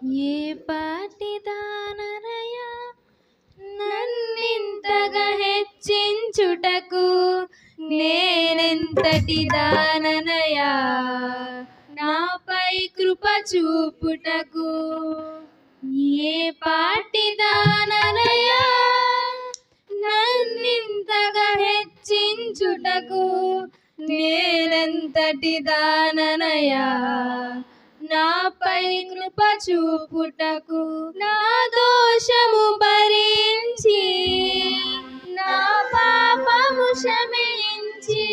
ఏ పాటిదానరయ నన్నింతగా హెచ్చించుటకు, నేనెంతటి దాననయా నాపై కృప చూపుటకు. ఏ పాటిదాననయా నన్నింతగా హెచ్చించుటకు, నేనెంతటి దాననయా నాపై కృప చూపుటకు. నా దోషము భరించి నా పాపము క్షమించి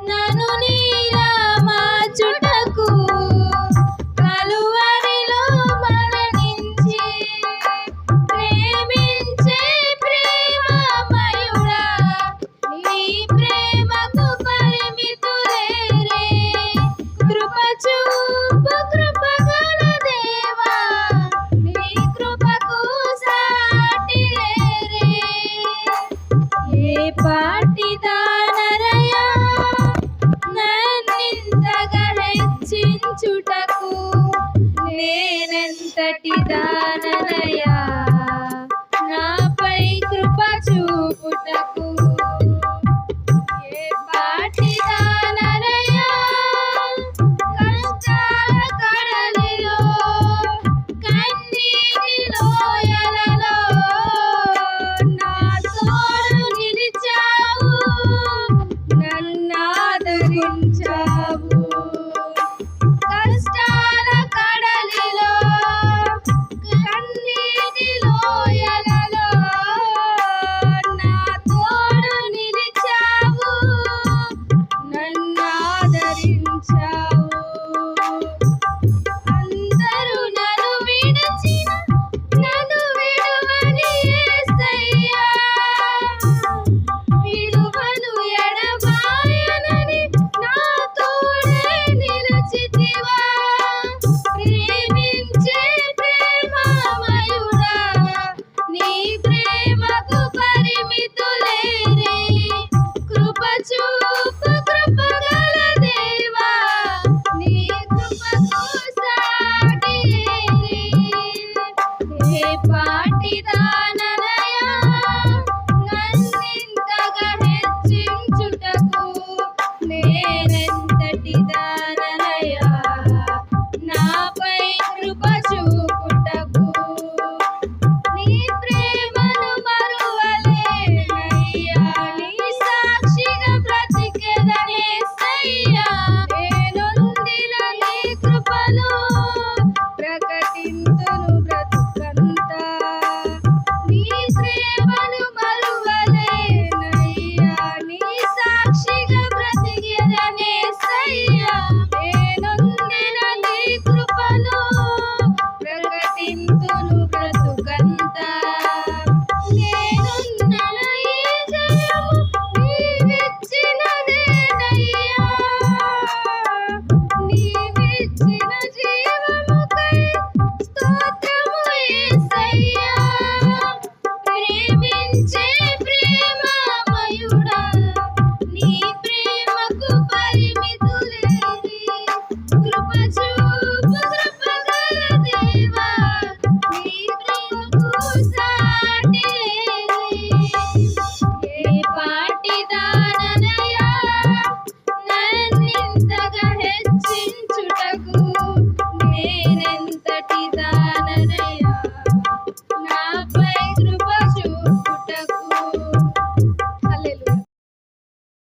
నన్ను నీలా మార్చుటకు, కలువరిలో మరణించి ప్రేమించే ప్రేమమయుడా, నీ ప్రేమకు పరిమితులేరే. కృప చూపు కృపగల దేవా, నీ కృపకు సాటి లేరే. ఏ పాటిదానరయా నన్నింతగా హెచ్చించుటకు, నేనెంతటి దాననయా నాపై కృప చూపుటకు. ఏ పాటిదానరయా కష్టాల కడలిలో కన్నీటి లోయలలో నా తోడు నిలిచావు, నన్నాదరించావు. కష్టాల కడలిలో కన్నీటి లోయలలో నా తోడు నిలిచావు, నన్నాదరించావు.